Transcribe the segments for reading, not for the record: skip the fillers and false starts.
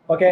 Okay.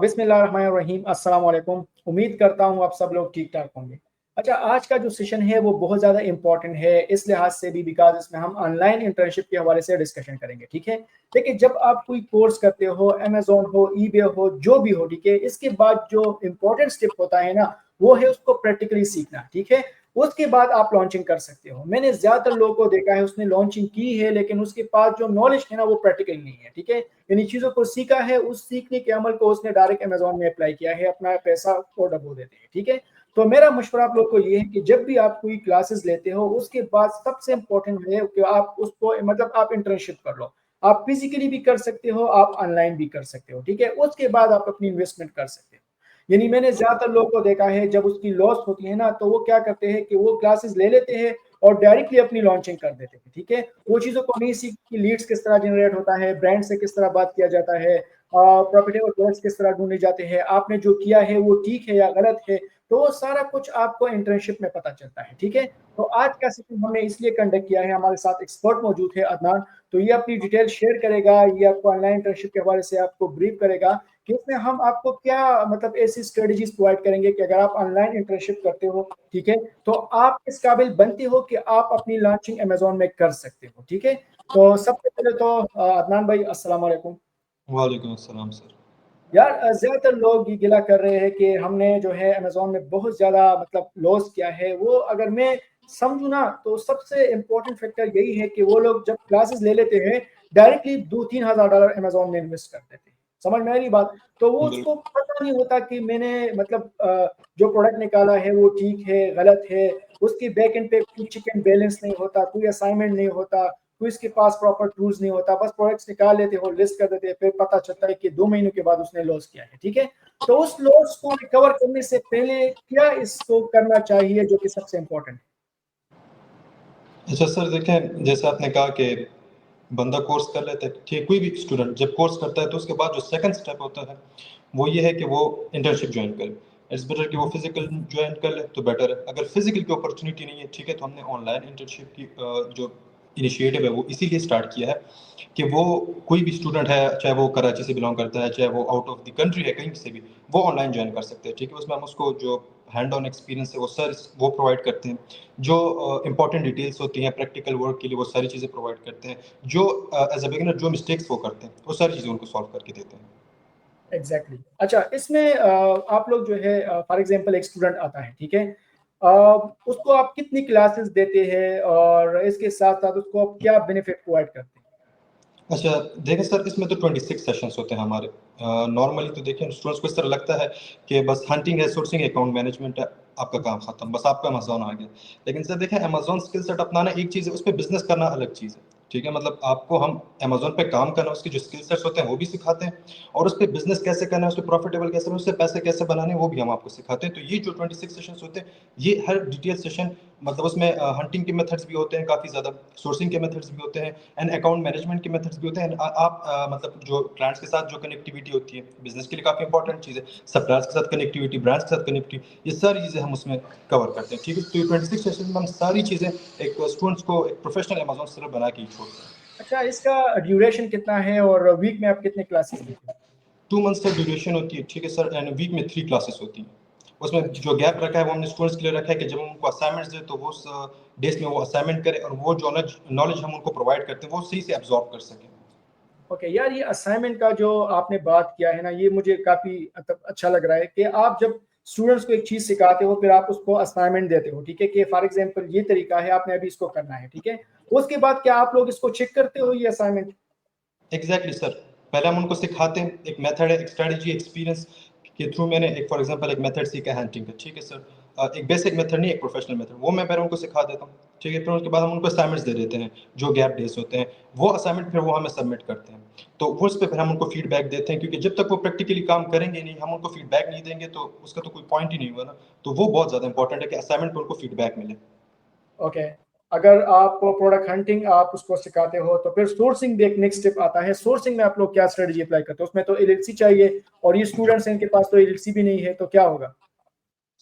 बिस्मिल्लाहिर्रहमानिर्रहीम, अस्सलाम वालेकुम। उम्मीद करता हूँ आप सब लोग ठीक ठाक होंगे। अच्छा, आज का जो सेशन है वो बहुत ज़्यादा इंपॉर्टेंट है इस लिहाज से भी, बिकॉज इसमें हम ऑनलाइन इंटर्नशिप के हवाले से डिस्कशन करेंगे। ठीक है, देखिए जब आप कोई कोर्स करते हो, अमेजोन हो, ईबे हो, जो भी हो, ठीक है, इसके बाद जो इंपॉर्टेंट स्टेप होता है ना, वो है उसको प्रैक्टिकली सीखना। ठीक है, उसके बाद आप लॉन्चिंग कर सकते हो। मैंने ज्यादातर लोगों को देखा है उसने लॉन्चिंग की है लेकिन उसके पास जो नॉलेज है ना वो प्रैक्टिकल नहीं है। ठीक है, इन चीजों को सीखा है, उस सीखने के अमल को उसने डायरेक्ट अमेजोन में अप्लाई किया है, अपना पैसा को डबो देते हैं। ठीक है, तो मेरा मशवरा आप लोग को ये है कि जब भी आप कोई क्लासेस लेते हो उसके बाद सबसे इंपॉर्टेंट है कि आप उसको मतलब आप इंटर्नशिप कर लो। आप फिजिकली भी कर सकते हो, आप ऑनलाइन भी कर सकते हो। ठीक है, उसके बाद आप अपनी इन्वेस्टमेंट कर सकते हो। यानी मैंने ज्यादातर लोगों को देखा है जब उसकी लॉस होती है ना, तो वो क्या करते हैं कि वो क्लासेस ले लेते हैं और डायरेक्टली अपनी लॉन्चिंग कर देते हैं। ठीक है, वो चीजों को नहीं सीख कि लीड्स किस तरह जनरेट होता है, ब्रांड से किस तरह बात किया जाता है, प्रॉफिटेबल प्रोडक्ट्स किस तरह ढूंढे जाते हैं, आपने जो किया है वो ठीक है या गलत है, तो वो सारा कुछ आपको इंटर्नशिप में पता चलता है। ठीक है, तो आज का सेशन हमने इसलिए कंडक्ट किया है, हमारे साथ एक्सपर्ट मौजूद है अदनान, तो ये अपनी डिटेल शेयर करेगा, ये आपको ऑनलाइन इंटर्नशिप के हवाले से आपको ब्रीफ करेगा कि इसमें हम आपको क्या मतलब ऐसी स्ट्रेटजीज प्रोवाइड करेंगे कि अगर आप ऑनलाइन इंटर्नशिप करते हो, ठीक है, तो आप इस काबिल बनते हो कि आप अपनी लॉन्चिंग अमेजोन में कर सकते हो। ठीक है, तो सबसे पहले तो अदनान भाई अस्सलाम वालेकुम। वालेकुम अस्सलाम सर। यार ज्यादातर लोग ये गिला कर रहे हैं कि हमने जो है अमेजोन में बहुत ज्यादा मतलब लॉस किया है। वो अगर मैं समझू ना तो सबसे इम्पोर्टेंट फैक्टर यही है कि वो लोग जब क्लासेस ले लेते हैं डायरेक्टली 2-3 हज़ार डॉलर अमेजोन में इन्वेस्ट कर देते हैं। समझ में आ रही बात? तो वो उसको बिल्कुल पता नहीं होता कि मैंने मतलब जो प्रोडक्ट निकाला है वो ठीक है गलत है, उसकी बैक एंड पे कोई चिकन बैलेंस नहीं होता, कोई असाइनमेंट नहीं होता, कोई इसके पास प्रॉपर टूल्स नहीं होता, बस प्रोडक्ट्स निकाल लेते हो, लिस्ट कर देते हैं, फिर पता चलता है कि 2 महीनों के बाद उसने लॉस किया है। ठीक है, तो उस लॉस को रिकवर करने से पहले क्या इसको करना चाहिए जो कि सबसे इम्पोर्टेंट अच्छा सर, देखें जैसे आपने कहा कि बंदा कोर्स कर लेता है, ठीक, कोई भी स्टूडेंट जब कोर्स करता है तो उसके बाद जो सेकंड स्टेप होता है वो ये है कि वो इंटर्नशिप ज्वाइन करे। इट्स बेटर कि वो फिजिकल ज्वाइन कर ले तो बेटर है। अगर फिजिकल की अपॉर्चुनिटी नहीं है, ठीक है, तो हमने ऑनलाइन इंटर्नशिप की जो इनिशिएटिव है वो इसीलिए स्टार्ट किया है कि वो कोई भी स्टूडेंट है, चाहे वो कराची से बिलोंग करता है, चाहे वो आउट ऑफ द कंट्री है, कहीं से भी वो ऑनलाइन ज्वाइन कर सकते हैं। ठीक है, उसमें हम उसको जो हैंड ऑन एक्सपीरियंस है वो सर वो प्रोवाइड करते हैं, जो इंपॉर्टेंट डिटेल्स होती हैं प्रैक्टिकल वर्क के लिए वो सारी चीज़ें प्रोवाइड करते हैं, जो एज अ बिगिनर जो मिस्टेक्स वो करते हैं वो सारी चीज़ें उनको सॉल्व करके देते हैं। है? Exactly exactly. अच्छा, इसमें आप लोग जो है फॉर एग्जांपल एक स्टूडेंट आता है, ठीक है, उसको आप कितनी क्लासेस देते हैं और इसके साथ साथ उसको आप क्या बेनिफिट प्रोवाइड करते हैं? अच्छा, देखें सर, इसमें तो 26 सेशंस होते हैं हमारे। नॉर्मली तो देखें स्टूडेंट्स को इस तरह लगता है कि बस हंटिंग है, सोर्सिंग है, अकाउंट मैनेजमेंट है, आपका काम खत्म, बस आपका अमेजोन आ गया। लेकिन सर देखें, अमेजोन स्किल सेट अपनाना एक चीज़ है, उस पर बिजनेस करना अलग चीज़ है। ठीक है, मतलब आपको हम अमेजोन पे काम करना, उसके जो स्किल सेट्स होते हैं वो भी सिखाते हैं, और उस पर बिजनेस कैसे करना है, उस पर प्रॉफिटेबल कैसे, उससे पैसे कैसे बनाने हैं वो भी हम आपको सिखाते हैं। तो ये जो 26 सेशंस होते हैं, ये हर डिटेल सेशन मतलब उसमें हंटिंग के मेथड्स भी होते हैं काफ़ी ज़्यादा, सोर्सिंग के मेथड्स भी होते हैं, एंड अकाउंट मैनेजमेंट के मेथड्स भी होते हैं। आप मतलब जो क्लाइंट्स के साथ जो कनेक्टिविटी होती है बिजनेस के लिए काफ़ी इंपॉर्टेंट चीज़ है, सप्लायर्स के साथ कनेक्टिविटी, ब्रांड्स के साथ कनेक्टिविटी, ये सारी चीज़ें हम उसमें कवर करते हैं। ठीक है, तो 26 सेशन में हम सारी चीज़ें एक स्टूडेंट्स को एक प्रोफेशनल अमेजोन सेलर बना के ही छोड़ते हैं। अच्छा, इसका ड्यूरेशन कितना है और वीक में आप कितने क्लासेस लेते हो? 2 मंथ्स तक ड्यूरेशन होती है, ठीक है सर, एंड वीक में 3 क्लासेस होती हैं। उसमें अच्छा, जो गैप रखा है वो हमने स्टूडेंट्स के लिए रखा है कि जब हम उनको असाइनमेंट्स दें तो वो उस डेज में वो असाइनमेंट करें और वो जो नॉलेज हम उनको प्रोवाइड करते हैं वो सही से एब्जॉर्ब कर सकें। ओके यार, ये असाइनमेंट का जो आपने बात किया है ना, ये मुझे काफी मतलब अच्छा लग रहा है कि आप जब स्टूडेंट्स को एक चीज सिखाते हो फिर आप उसको असाइनमेंट देते हो। ठीक है, कि फॉर एग्जांपल ये तरीका है, आपने अभी इसको करना है। ठीक है, उसके बाद क्या आप लोग इसको चेक करते हो ये असाइनमेंट? एग्जैक्टली सर, पहले हम उनको सिखाते हैं, एक मेथड है, एक स्ट्रेटजी, एक्सपीरियंस के थ्रू मैंने एक फॉर एग्जांपल एक मेथड सीखा है हंटिंग का, ठीक है सर, एक बेसिक मेथड नहीं, एक प्रोफेशनल मेथड, वो मैं पहले उनको सिखा देता हूँ। ठीक है, फिर उसके बाद हम उनको असाइनमेंट्स दे देते हैं, जो गैप डेज होते हैं वो असाइनमेंट फिर वो हमें सबमिट करते हैं। तो वो उस पर फिर हम उनको फीडबैक देते हैं, क्योंकि जब तक वो प्रैक्टिकली काम करेंगे नहीं, हम उनको फीडबैक नहीं देंगे तो उसका तो कोई पॉइंट ही नहीं हुआ ना। तो वो बहुत ज़्यादा इंपॉर्टेंट है कि असाइनमेंट पर उनको फीडबैक मिले। ओके, अगर आप प्रोडक्ट हंटिंग आप उसको सिखाते हो तो फिर सोर्सिंग भी एक नेक्स्ट स्टेप आता है। सोर्सिंग में आप लोग क्या स्ट्रेटजी अप्लाई करते हो? उसमें तो एलएलसी चाहिए और ये स्टूडेंट्स हैं, इनके पास तो एलएलसी भी नहीं है, तो क्या होगा?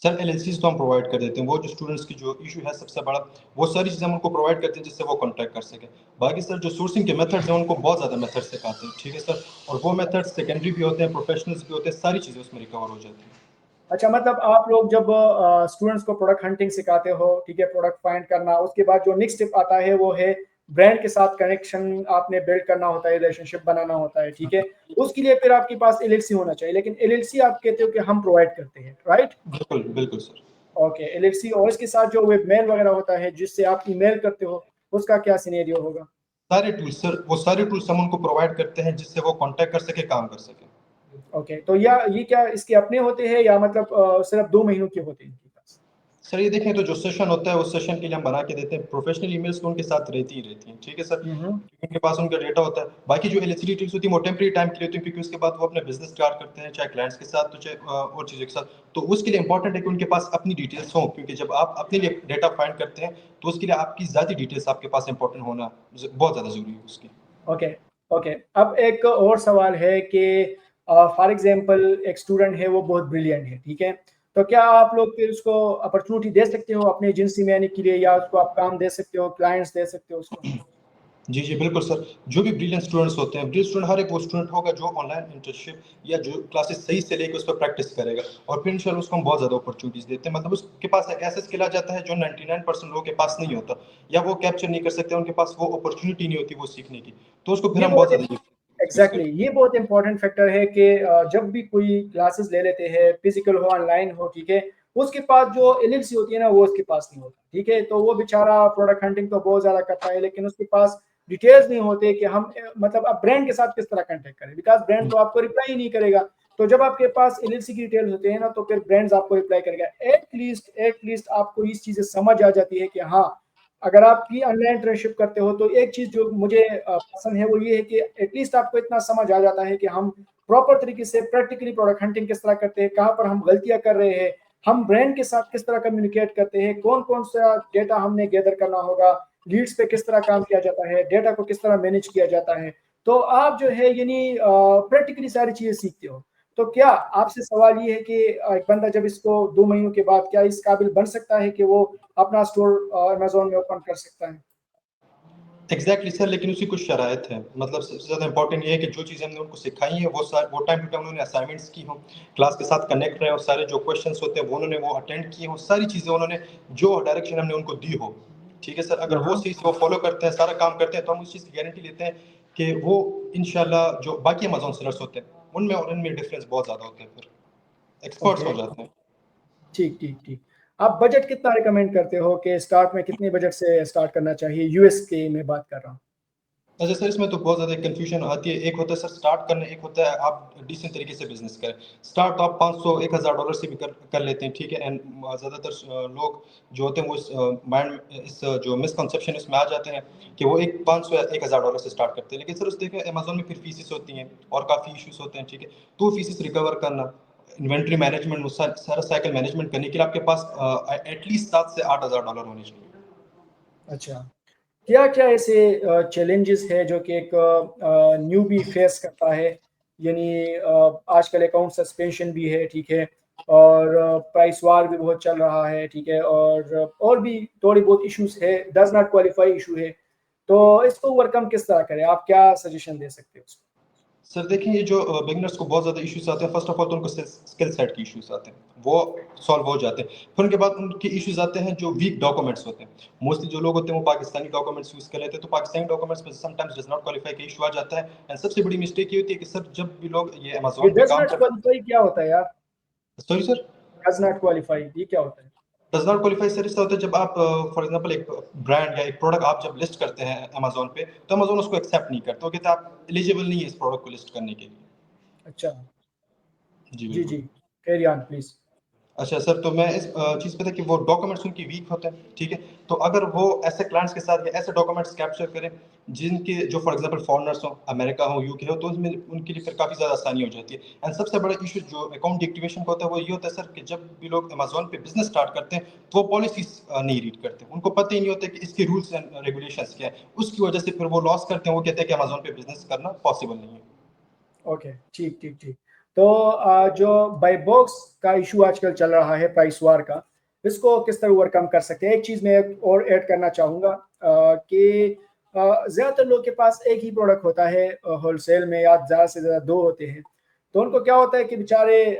सर एलएलसीज तो हम प्रोवाइड कर देते हैं, वो जो स्टूडेंट्स की जो इशू है सबसे बड़ा, वो सारी चीज़ें हम उनको प्रोवाइड करते हैं जिससे वो कॉन्टैक्ट कर सकें। बाकी सर जो सोर्सिंग के मेथड्स हैं उनको बहुत ज़्यादा मेथड सिखाते हैं, ठीक है सर, और वो मेथड्स सेकेंडरी भी होते हैं, प्रोफेशनल्स भी होते हैं, सारी चीज़ें उसमें रिकवर हो जाती हैं। अच्छा, मतलब आप लोग जब स्टूडेंट्स को प्रोडक्ट हंटिंग सिखाते हो, ठीक है, प्रोडक्ट फाइंड करना, उसके बाद जो नेक्स्ट स्टेप आता है वो है ब्रांड के साथ कनेक्शन आपने बिल्ड करना होता है, रिलेशनशिप बनाना होता है, ठीक है। उसके लिए फिर आपके पास एलएलसी होना चाहिए, लेकिन एलएलसी आप कहते हो कि हम प्रोवाइड करते हैं, राइट? बिल्कुल बिल्कुल सर। ओके, एलएलसी और इसके साथ जो वेब मेल वगैरह होता है जिससे आप ईमेल करते हो, उसका क्या सिनेरियो होगा? सारे टूल्स सर, वो सारे टूल्स हम उनको प्रोवाइड करते हैं जिससे वो कॉन्टैक्ट कर सके, काम कर सके। ओके, तो या ये क्या इसके अपने होते हैं या मतलब सिर्फ 2 महीनों के होते हैं इनके पास? सर ये देखें तो जो सेशन होता है उस सेशन के लिए हम बना के देते हैं, प्रोफेशनल ईमेल्स तो उनके साथ रहती ही रहती हैं, ठीक है सर, हम्म। उनके पास उनका डेटा होता है। बाकी जो एलएलसी डिटेल्स होती है वो टेम्परेरी टाइम के लिए होती है, क्योंकि उसके बाद वो अपना बिजनेस स्टार्ट करते हैं, चाहे क्लाइंट्स के साथ तो चाहे और चीज़ों के साथ। तो उसके लिए इंपॉर्टेंट है कि उनके पास अपनी डिटेल्स हों, क्योंकि जब आप अपने लिए डेटा फाइंड करते हैं तो उसके लिए आपकी ज़ाती डिटेल्स आपके पास इंपॉर्टेंट होना बहुत ज़्यादा ज़रूरी है उसकी। Okay, okay. अब एक और सवाल है कि फॉर एग्जांपल एक स्टूडेंट है, वो बहुत ब्रिलियंट है, ठीक है? तो क्या आप लोग फिर उसको अपॉर्चुनिटी दे सकते हो अपनी एजेंसी में आने के लिए, या उसको आप काम दे सकते हो, क्लाइंट्स दे सकते हो उसको? जी, जी, बिल्कुल सर। जो भी ब्रिलियंट स्टूडेंट्स होते हैं, ब्रिलियंट स्टूडेंट हर एक वो स्टूडेंट होगा जो ऑनलाइन इंटर्नशिप या जो क्लासेस सही से लेके उस पे प्रैक्टिस करेगा, और फिर इंशाल्लाह उसको हम बहुत ज़्यादा अपॉर्च्युनिटीज़ देते हैं। मतलब उसके पास एक ऐसा स्किल आ जाता है जो 99% लोगों के पास नहीं होता, या वो कैप्चर नहीं कर सकते, उनके पास वो अपॉर्च्युनिटी नहीं होती वो सीखने की। तो उसको फिर ये हम बहुत बहुत ज़्यादा यूज़ एग्जैक्टली करते हैं। ये बहुत इंपॉर्टेंट फैक्टर है कि जब भी कोई क्लासेस ले लेते हैं, फिजिकल हो ऑनलाइन हो, ठीक है, उसके पास जो एलएलसी होती है ना, वो उसके पास नहीं होता, ठीक है। तो वो बेचारा प्रोडक्ट हंटिंग तो बहुत ज्यादा करता है, लेकिन उसके पास डिटेल्स नहीं होते कि हम मतलब अब ब्रांड के साथ किस तरह कांटेक्ट करें, बिकॉज ब्रांड तो आपको रिप्लाई ही नहीं करेगा। तो जब आपके पास एलएलसी की डिटेल्स होते हैं ना, तो फिर ब्रांड्स आपको रिप्लाई करेगा। एटलीस्ट आपको इस चीजें समझ आ जाती है कि हाँ, अगर आप की ऑनलाइन इंटर्नशिप करते हो तो एक चीज जो मुझे पसंद है वो ये है कि एटलीस्ट आपको इतना समझ आ जाता है कि हम प्रॉपर तरीके से प्रैक्टिकली प्रोडक्ट हंटिंग किस तरह करते हैं, कहाँ पर हम गलतियां कर रहे हैं, हम ब्रांड के साथ किस तरह कम्युनिकेट करते हैं, कौन कौन सा डेटा हमने गैदर करना होगा, लीड्स पे किस तरह काम किया जाता है, डेटा को किस तरह मैनेज किया जाता है। तो आप जो है यानी प्रैक्टिकली सारी चीजें सीखते हो। तो क्या आपसे सवाल ये है कि एक बंदा जब इसको 2 महीनों के बाद क्या इस काबिल बन सकता है कि वो अपना स्टोर अमेज़न में ओपन कर सकता है? एग्जैक्टली सर, लेकिन उसकी कुछ शराइत है। मतलब सबसे ज़्यादा इंपॉर्टेंट ये है कि जो चीज़ें हमने उनको सिखाई हैं वो टाइम टू टाइम उन्होंने असाइनमेंट्स की हों, क्लास के साथ कनेक्ट रहे, और सारे जो क्वेश्चंस होते हैं वो उन्होंने वो अटेंड किए हों, सारी चीज़ें उन्होंने जो डायरेक्शन हमने उनको दी हो, ठीक है सर, अगर वो हाँ, चीज़ वो फॉलो करते हैं, सारा काम करते हैं, तो हम उस चीज़ की गारंटी लेते हैं कि वो इंशाल्लाह जो बाकी अमेज़न सेलर्स होते हैं उनमें और इनमें डिफरेंस बहुत ज़्यादा होते हैं, फिर एक्सपर्ट्स ओके, हो जाते हैं। ठीक, ठीक, ठीक। आप बजट कितना रिकमेंड करते हो कि स्टार्ट में कितने बजट से स्टार्ट करना चाहिए? यूएस की मैं बात कर रहा हूँ। अच्छा सर, इसमें तो बहुत ज़्यादा कन्फ्यूजन आती है। एक होता है सर स्टार्ट करना, एक होता है आप डिसेंट तरीके से बिज़नेस करें। स्टार्ट तो आप 500 $1000 से भी कर लेते हैं, ठीक है। एंड ज़्यादातर लोग जो होते हैं वो इस माइंड इस जो मिसकंसेप्शन इसमें आ जाते हैं कि वो एक 500 या $1000 से स्टार्ट करते हैं। लेकिन सर उस देखिए अमेज़न में फिर फीसेस होती हैं और काफ़ी इश्यूज़ होते हैं, ठीक है। तो वो फीसेस रिकवर करना, इन्वेंटरी मैनेजमेंट, वो सारा साइकिल मैनेजमेंट करने के लिए आपके पास एटलीस्ट 7 से $8000 होने चाहिए। अच्छा। क्या-क्या ऐसे चैलेंजेस है जो कि एक न्यूबी फेस करता है? यानी आजकल अकाउंट सस्पेंशन भी है, ठीक है? और प्राइस वार भी बहुत चल रहा है, ठीक है? और भी थोड़ी बहुत इश्यूज़ है, डज़ नॉट क्वालीफाई इश्यू है। तो इसको ओवरकम किस तरह करें? आप क्या सजेशन दे सकते हो उसको? सर देखिए, ये जो बिगिनर्स को बहुत ज़्यादा इश्यूज़ आते हैं, फर्स्ट ऑफ ऑल तो उनको स्किल सेट के इश्यूज़ आते हैं, वो सॉल्व हो जाते हैं। फिर उनके बाद उनके इश्यूज़ आते हैं जो वीक डॉक्यूमेंट्स होते हैं। मोस्टली जो लोग होते हैं वो पाकिस्तानी डॉक्यूमेंट्स यूज़ कर लेते हैं, तो पाकिस्तानी डॉक्यूमेंट्स में समटाइम्स डज़ नॉट क्वालीफाई का इश्यू आ जाता है। एंड सबसे बड़ी मिस्टेक ये होती है कि सर जब भी लोग ये ये अमेज़न पे डज़ काम नॉट कर क्वालीफाई क्या होता है यार? Sorry sir? Does not qualify ये क्या होता है? डज़ नॉट क्वालीफाई सर इसका होता है जब आप फॉर एग्ज़ाम्पल एक ब्रांड या एक प्रोडक्ट आप जब लिस्ट करते हैं अमेज़न पे, तो अमेज़न उसको एक्सेप्ट नहीं करता। वो कहता है आप एलिजिबल नहीं है इस प्रोडक्ट को लिस्ट करने के लिए। अच्छा। जी, जी, बिल्कुल। जी। Carry on please. अच्छा सर, तो मैं इस चीज़ पे था कि वो डॉक्यूमेंट्स उनकी वीक होते हैं, ठीक है? तो अगर वो ऐसे क्लाइंट्स के साथ या ऐसे डॉक्यूमेंट्स कैप्चर करें, जिनके जो फॉर एग्ज़ाम्पल फॉरेनर्स हों, अमेरिका हो, यूके हो, तो उसमें उनके लिए फिर काफ़ी ज़्यादा आसानी हो जाती है। एंड सबसे बड़ा इश्यू जो अकाउंट डीएक्टिवेशन का होता है, वो ये होता है सर कि जब भी लोग अमेज़न पे बिज़नेस स्टार्ट करते हैं, तो वो पॉलिसीज़ नहीं रीड करते। उनको पता ही नहीं होता कि इसके रूल्स एंड रेगुलेशंस क्या हैं। उसकी वजह से फिर वो लॉस करते हैं, वो कहते हैं कि अमेज़न पे बिज़नेस करना पॉसिबल नहीं है। ओके, ठीक, ठीक, ठीक। तो जो बाई बॉक्स का इशू आजकल चल रहा है प्राइस वार का, इसको किस तरह ओवरकम कर सकते हैं? एक चीज़ मैं और ऐड करना चाहूँगा कि ज़्यादातर लोग के पास एक ही प्रोडक्ट होता है होलसेल में, या ज़्यादा से ज़्यादा 2 होते हैं। तो उनको क्या होता है कि बेचारे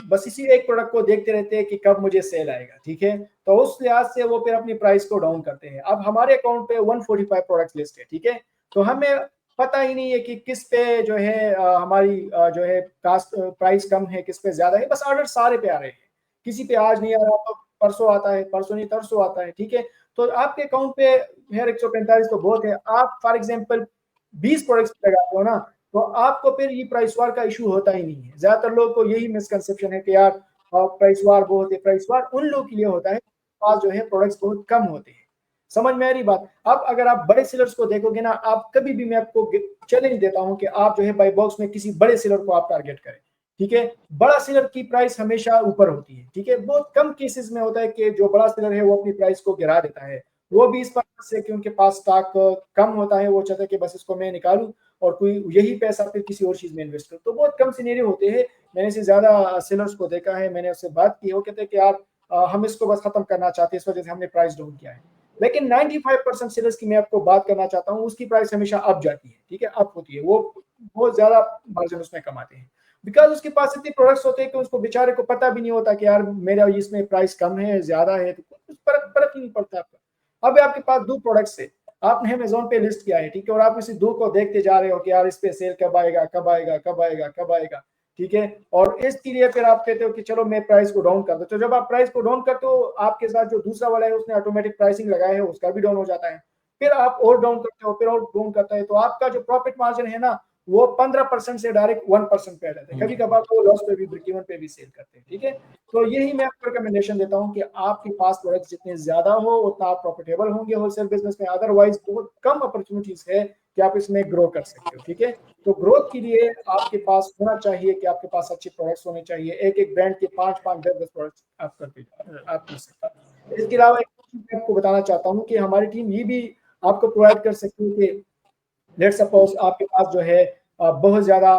बस इसी एक प्रोडक्ट को देखते रहते हैं कि कब मुझे सेल आएगा, ठीक है? तो उस लिहाज से वो फिर अपनी प्राइस को डाउन करते हैं। अब हमारे अकाउंट पे 145 प्रोडक्ट्स लिस्ट है, ठीक है? तो हमें पता ही नहीं है कि किस पे जो है हमारी जो है कास्ट प्राइस कम है, किस पे ज़्यादा है, बस ऑर्डर सारे पे आ रहे हैं। किसी पे आज नहीं आ रहा तो परसों आता है, परसों नहीं तरसों आता है, ठीक है? तो आपके अकाउंट पे यार 145 तो बहुत है। आप फॉर एग्जांपल 20 प्रोडक्ट्स लगाते हो ना, तो आपको फिर ये प्राइस वार का इशू होता ही नहीं है। ज़्यादातर लोगों को यही मिसकंसेप्शन है कि यार प्राइस वार बहुत है। प्राइस वार उन लोगों के लिए होता है पास जो है प्रोडक्ट्स बहुत कम होते हैं। समझ में आ रही बात? अब अगर आप बड़े सेलर्स को देखोगे ना, आप कभी भी, मैं आपको चैलेंज देता हूं कि आप जो है बाई बॉक्स में किसी बड़े सेलर को आप टारगेट करें, ठीक है? बड़ा सेलर की प्राइस हमेशा ऊपर होती है, ठीक है? बहुत कम केसेस में होता है कि जो बड़ा सेलर है वो अपनी प्राइस को गिरा देता है। वो भी इस पर्पज से कि उनके पास स्टॉक कम होता है, वो चाहता है कि बस इसको मैं निकालूं और कोई यही पैसा फिर किसी और चीज में इन्वेस्ट करूं। तो बहुत कम सिनेरियो होते हैं। मैंने से ज्यादा सेलर्स को देखा है, मैंने उससे बात की है, वो कहते हैं कि यार हम इसको बस खत्म करना चाहते हैं, इस वजह से हमने प्राइस डाउन किया है। लेकिन 95% सेलर्स की मैं आपको बात करना चाहता हूँ, उसकी प्राइस हमेशा अप जाती है, ठीक है? अप होती है, वो बहुत ज्यादा मार्जिन उसमें कमाते हैं, बिकॉज उसके पास इतने प्रोडक्ट्स होते हैं कि उसको बेचारे को पता भी नहीं होता कि यार मेरा इसमें प्राइस कम है, ज्यादा है, तो कुछ फर्क ही नहीं पड़ता आपका। अब आपके पास 2 प्रोडक्ट्स है, आपने अमेज़न पे लिस्ट किया है, ठीक है? और आप इसी 2 को देखते जा रहे हो कि यार इस पे सेल कब आएगा, कब आएगा, कब आएगा, कब आएगा, ठीक है? और इसके लिए फिर आप कहते हो कि चलो मैं प्राइस को डाउन कर दो। तो जब आप प्राइस को डाउन करते हो, आपके साथ जो दूसरा वाला है उसने ऑटोमेटिक प्राइसिंग लगाया है, उसका भी डाउन हो जाता है। फिर आप और डाउन करते हो, फिर और डाउन करता है, तो आपका जो प्रॉफिट मार्जिन है ना, वो 15% से डायरेक्ट 1% पे आ जाता है। कभी कभार तो लॉस पे भी, ब्रेक इवन पे भी सेल करते हैं, ठीक है? तो यही मैं आपको रिकमेंडेशन देता हूँ कि आपके पास प्रोडक्ट जितने ज्यादा हो उतना आप प्रॉफिटेबल होंगे होलसेल बिजनेस में। अदरवाइज बहुत कम अपॉर्चुनिटीज है कि आप इसमें ग्रो कर सकते हो, ठीक है? तो ग्रोथ के लिए आपके पास होना चाहिए कि आपके पास अच्छे प्रोडक्ट्स होने चाहिए। एक एक ब्रांड के 5-5, 10-10 प्रोडक्ट्स आप कर सकते हैं। इसके अलावा एक चीज मैं आपको बताना चाहता हूँ कि हमारी टीम ये भी आपको प्रोवाइड कर सकती है कि लेट सपोज आपके पास जो है बहुत ज्यादा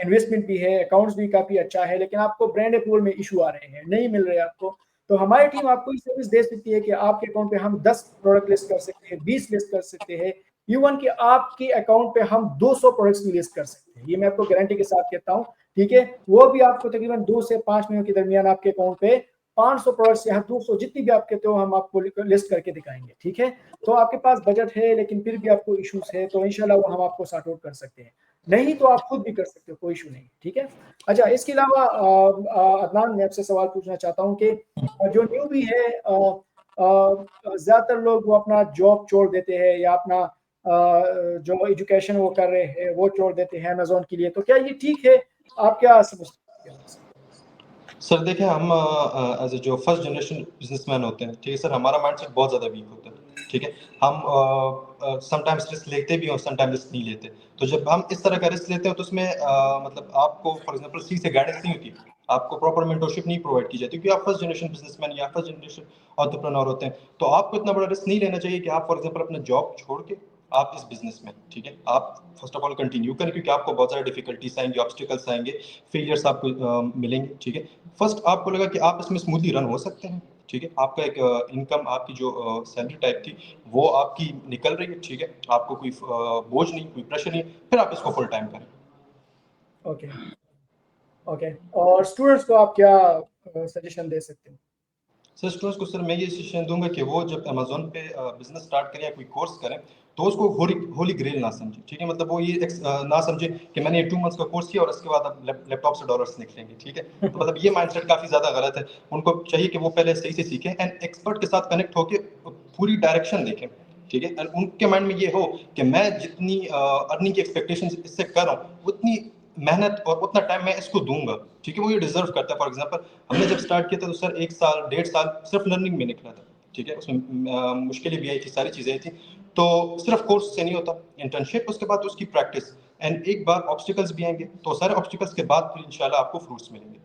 इन्वेस्टमेंट भी है, अकाउंट्स भी काफी अच्छा है, लेकिन आपको ब्रांड अप्रूवल में इशू आ रहे हैं, नहीं मिल रहे आपको। तो हमारी टीम आपको ये सर्विस दे सकती है कि आपके अकाउंट पे हम 10 प्रोडक्ट लिस्ट कर सकते हैं, 20 लिस्ट कर सकते हैं, इवन कि आपके अकाउंट पे हम 200 प्रोडक्ट्स भी लिस्ट कर सकते हैं। ये मैं आपको गारंटी के साथ कहता हूँ, ठीक है? वो भी आपको तकरीबन 2 से 5 महीनों के दरमियान आपके अकाउंट पे 500 प्रोडक्ट्स या 200 जितनी भी आप कहते हो हम आपको लिस्ट करके दिखाएंगे, ठीक है? तो आपके पास बजट है लेकिन फिर भी आपको इश्यूज है, तो इंशाल्लाह वो हम आपको सॉर्ट आउट कर सकते हैं। नहीं तो आप खुद भी कर सकते हो, कोई इशू नहीं, ठीक है? अच्छा, इसके अलावा अदनान, मैं आपसे सवाल पूछना चाहता हूँ कि जो न्यू भी है, ज्यादातर लोग वो अपना जॉब छोड़ देते हैं या अपना जो एजुकेशन वो कर रहे हैं वो छोड़ देते हैं अमेजोन के लिए, तो क्या ये ठीक है? आप क्या समझते हैं? सर देखिए, हम एज ए जो फर्स्ट जनरेशन बिजनेसमैन होते हैं, ठीक है सर, हमारा माइंडसेट बहुत ज़्यादा वीक होता है, ठीक है? हम समटाइम्स रिस्क लेते भी और समटाइम्स रिस्क नहीं लेते। तो जब हम इस तरह का रिस्क लेते हैं तो उसमें मतलब आपको फॉर एग्जांपल सी से गाइडेंस नहीं होती, आपको प्रॉपर मेंटरशिप नहीं प्रोवाइड की जाती, क्योंकि आप फर्स्ट जनरेशन बिजनेसमैन या फर्स्ट जनरेशन एंटरप्रेन्योर होते हैं। तो आपको इतना बड़ा रिस्क नहीं लेना चाहिए कि आप फॉर एग्जांपल अपना जॉब छोड़ के आप इस बिजनेस में, ठीक है, आप फर्स्ट ऑफ ऑल कंटिन्यू करें, क्योंकि आपको बहुत सारे डिफिकल्टीज आएंगे, ऑब्स्टिकल्स आएंगे, फेलियर्स आपको मिलेंगे, ठीक है? फर्स्ट आपको लगा कि आप इसमें स्मूथली रन हो सकते हैं, ठीक है? आपका एक इनकम, आपकी जो सैलरी टाइप थी वो आपकी निकल रही है, ठीक है? आपको कोई बोझ नहीं, कोई प्रेशर नहीं, फिर आप इसको फुल टाइम करें। Okay, okay. और स्टूडेंट्स को आप क्या सजेशन दे सकते हैं? सर स्टूडेंट्स को सर मैं ये सजेशन दूंगा कि वो जब अमेजोन पे बिजनेस स्टार्ट करें या कोई कोर्स करें, तो उसको होली ग्रेल ना समझे, ठीक है? मतलब वो ये ना समझे कि मैंने ये 2 मंथ्स का कोर्स किया और उसके बाद अब लैपटॉप से डॉलर्स निकलेंगे, ठीक है? तो मतलब ये माइंडसेट काफी ज्यादा गलत है। उनको चाहिए कि वो पहले सही से सीखें एंड एक्सपर्ट के साथ कनेक्ट होकर पूरी डायरेक्शन देखें, ठीक है? एंड उनके माइंड में ये हो कि मैं जितनी अर्निंग की एक्सपेक्टेशन इससे कर रहा हूँ उतनी मेहनत और उतना टाइम मैं इसको दूंगा, ठीक है? वो ये डिजर्व करता है। फॉर एग्जांपल हमने जब स्टार्ट किया था तो सर 1 साल 1.5 साल सिर्फ लर्निंग में निकला था, ठीक है? उसमें मुश्किलें भी आई थी, सारी चीज़ें आई थी। तो सिर्फ कोर्स से नहीं होता, इंटर्नशिप, उसके बाद उसकी प्रैक्टिस एंड एक बार ऑब्स्टिकल्स भी आएंगे, तो सारे ऑब्स्टिकल्स के बाद फिर इंशाल्लाह आपको फ्रूट्स मिलेंगे।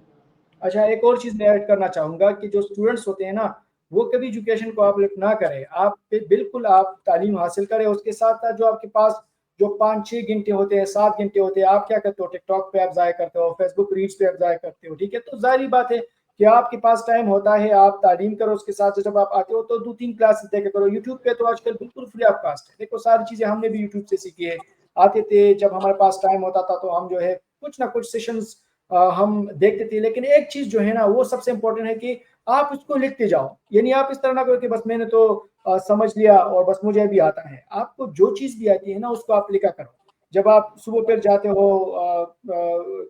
अच्छा, एक और चीज मैं ऐड करना चाहूंगा कि जो स्टूडेंट्स होते हैं ना, वो कभी एजुकेशन को आप लिफ्ट ना करें। आप बिल्कुल आप तालीम हासिल करें, उसके साथ साथ जो आपके पास जो 5-6 घंटे होते हैं, 7 घंटे होते हैं, आप क्या करते हो? टिकटॉक पे आप ज़ाया करते हो, फेसबुक रील्स पे आप ज़ाया करते हो, ठीक है? तो ज़ाहिर बात है कि आपके पास टाइम होता है, आप तालीम करो, उसके साथ जब आप आते हो तो 2-3 क्लासेस देखा करो। यूट्यूब पे तो आजकल बिल्कुल फ्री ऑफ कॉस्ट है। देखो सारी चीज़ें हमने भी यूट्यूब से सीखी है। आते थे, जब हमारे पास टाइम होता था तो हम जो है कुछ ना कुछ सेशंस हम देखते थे। लेकिन एक चीज़ जो है ना वो सबसे इम्पोर्टेंट है कि आप उसको लिखते जाओ। यानी आप इस तरह ना करो कि बस मैंने तो समझ लिया और बस मुझे भी आता है। आपको जो चीज़ भी आती है ना उसको आप लिखा करो। जब आप सुबह फिर जाते हो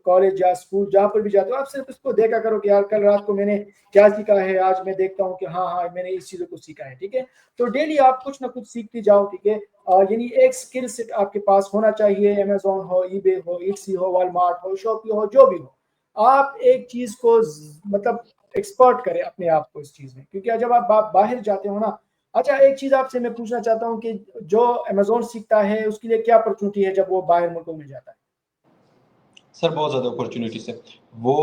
कॉलेज या स्कूल जहाँ पर भी जाते हो, आप सिर्फ इसको देखा करो कि यार कल रात को मैंने क्या सीखा है, आज मैं देखता हूँ कि हाँ मैंने इस चीज़ों को सीखा है, ठीक है? तो डेली आप कुछ ना कुछ सीखते जाओ, ठीक है? यानी एक स्किल सेट आपके पास होना चाहिए। अमेज़न हो, ईबे हो, ईट्सी हो, वॉलमार्ट हो, शॉपी हो, जो भी हो। आप एक चीज़ को मतलब एक्सपर्ट करें अपने आप को इस चीज़ में, क्योंकि जब आप बाहर जाते हो ना। अच्छा, एक चीज़ आपसे मैं पूछना चाहता हूँ कि जो अमेज़न सीखता है उसके लिए क्या अपॉर्चुनिटी है जब वो बाहर मुल्कों में जाता है? सर बहुत ज़्यादा अपॉर्चुनिटीज़ है। वो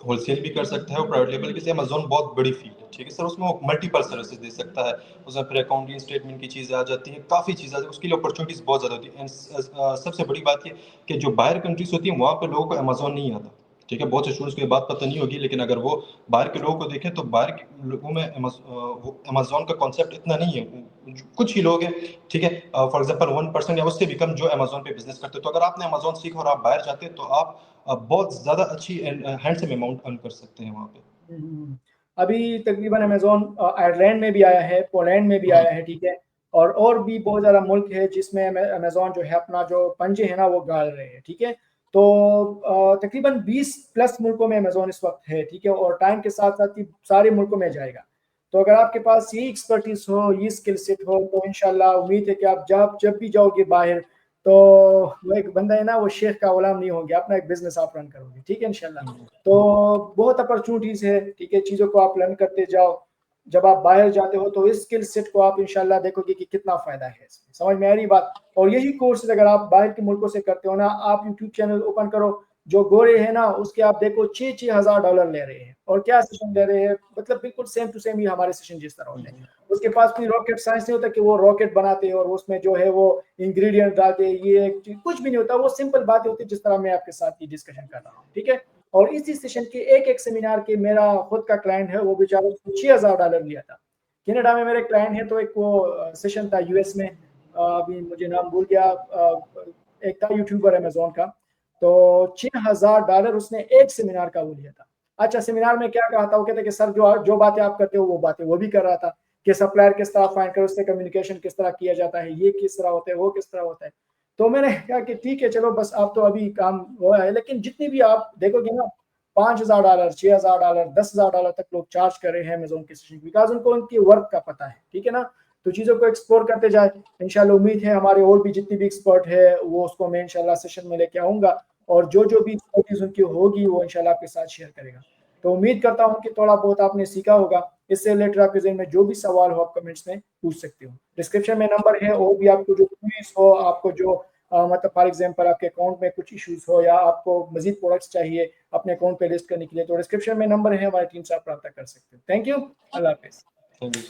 होलसेल भी कर सकता है और प्राइवेट लेबल के लिए अमेज़न बहुत बड़ी फील्ड है, ठीक है सर? उसमें वो मल्टीपल सर्विसेज़ दे सकता है। उसमें फिर अकाउंटिंग, स्टेटमेंट की चीज़ें आ जाती हैं, काफ़ी चीज़ें आ जाती हैं, उसके लिए अपॉर्चुनिटीज़ बहुत ज़्यादा होती हैं। एंड सबसे बड़ी बात ये कि जो बाहर कंट्रीज़ होती हैं, वहाँ पे लोगों को अमेज़न नहीं आता, ठीक है? बहुत से स्टूडेंट्स को ये बात पता नहीं होगी, लेकिन अगर वो बाहर के लोगों को देखें, तो बाहर के लोगों में वो अमेज़न का कॉन्सेप्ट इतना नहीं है। कुछ ही लोग हैं, ठीक है? फॉर एग्ज़ाम्पल 1% या उससे भी कम जो अमेज़न पे बिज़नेस करते हैं। तो अगर आपने अमेज़न सीखा और आप बाहर जाते हैं, तो आप बहुत ज़्यादा अच्छी एंड हैंडसम अमाउंट अर्न कर सकते हैं वहाँ पे। अभी तकरीबन अमेज़न आयरलैंड में भी आया है, पोलैंड में भी हुँ, आया है, ठीक है? और भी बहुत ज़्यादा मुल्क है जिसमें अमेज़न जो है अपना जो पंजे है ना वो गाड़ रहे हैं, ठीक है? तो तकरीबन 20 प्लस मुल्कों में अमेज़न इस वक़्त है, ठीक है? और टाइम के साथ-साथ ही सारे मुल्कों में जाएगा। तो अगर आपके पास ये एक्सपर्टीज़ हो, ये स्किल सेट हो, तो इंशाल्लाह उम्मीद है कि आप जब भी जाओगे बाहर, तो वो एक बंदा है ना वो शेख का गुलाम नहीं होंगे, अपना एक बिज़नेस आप रन करोगे, ठीक है इंशाल्लाह। हुँ। तो बहुत अपॉर्चुनिटीज़ है, ठीक है? चीज़ों को आप लर्न करते जाओ। जब आप बाहर जाते हो तो इस स्किल सेट को आप इंशाल्लाह देखोगे कि कितना फ़ायदा है इसमें। समझ में आ रही बात? और यही कोर्सेज़ अगर आप बाहर के मुल्कों से करते हो ना, आप यूट्यूब चैनल ओपन करो, जो गोरे हैं ना उसके आप देखो 6-6 हज़ार डॉलर ले रहे हैं और क्या सेशन ले रहे हैं, मतलब बिल्कुल सेम टू सेम ही हमारे सेशन जिस तरह होते हैं। उसके पास कोई रॉकेट साइंस नहीं होता कि वो रॉकेट बनाते हैं और उसमें जो है वो इंग्रीडिएंट डालते हैं, ये कुछ भी नहीं होता। वो सिंपल बातें होती है जिस तरह मैं आपके साथ ये डिस्कशन कर रहा हूँ, ठीक है? और इसी सेशन के एक-एक सेमिनार के मेरा खुद का क्लाइंट है, वो बेचारा उसने $6000 लिया था। कनाडा में मेरे क्लाइंट हैं, तो एक वो सेशन था यूएस में, अभी मुझे नाम भूल गया, एक था यूट्यूबर अमेज़न का, तो $6000 उसने एक सेमिनार का वो लिया था। अच्छा, सेमिनार में क्या कहा था? वो कहते हैं कि सर जो बातें आप करते हो वो बातें वो भी कर रहा था, कि सप्लायर किस तरह फाइंड करो, उससे कम्युनिकेशन किस तरह किया जाता है, ये किस तरह होता है, वो किस तरह होता है। तो मैंने कहा कि ठीक है चलो बस अब तो अभी काम हुआ है, लेकिन जितनी भी आप देखोगे ना $5000, $6000, $10,000 तक लोग चार्ज कर रहे हैं अमेज़न के सेशन, बिकॉज़ उनको उनकी वर्क का पता है, ठीक है ना? तो चीज़ों को एक्सप्लोर करते जाए। इंशाल्लाह उम्मीद है हमारे और भी जितनी भी एक्सपर्ट है वो उसको मैं इंशाल्लाह सेशन में लेके आऊँगा और जो भी एक्सपर्टीज़ उनकी होगी वो इंशाल्लाह आपके साथ शेयर करेगा। तो उम्मीद करता हूँ कि थोड़ा बहुत आपने सीखा होगा। इससे रिलेटेड आपके ज़हन में जो भी सवाल हो आप कमेंट्स में पूछ सकते हो। डिस्क्रिप्शन में नंबर है, और भी आपको जो क्वेरीज़ हो, आपको जो मतलब फॉर एग्ज़ाम्पल आपके अकाउंट में कुछ इश्यूज़ हो या आपको मज़ीद प्रोडक्ट्स चाहिए अपने अकाउंट पे लिस्ट करने के लिए, तो डिस्क्रिप्शन में नंबर है, हमारी टीम से आप राब्ता कर सकते हो। Thank you. अल्लाह हाफ़िज़। Thank you.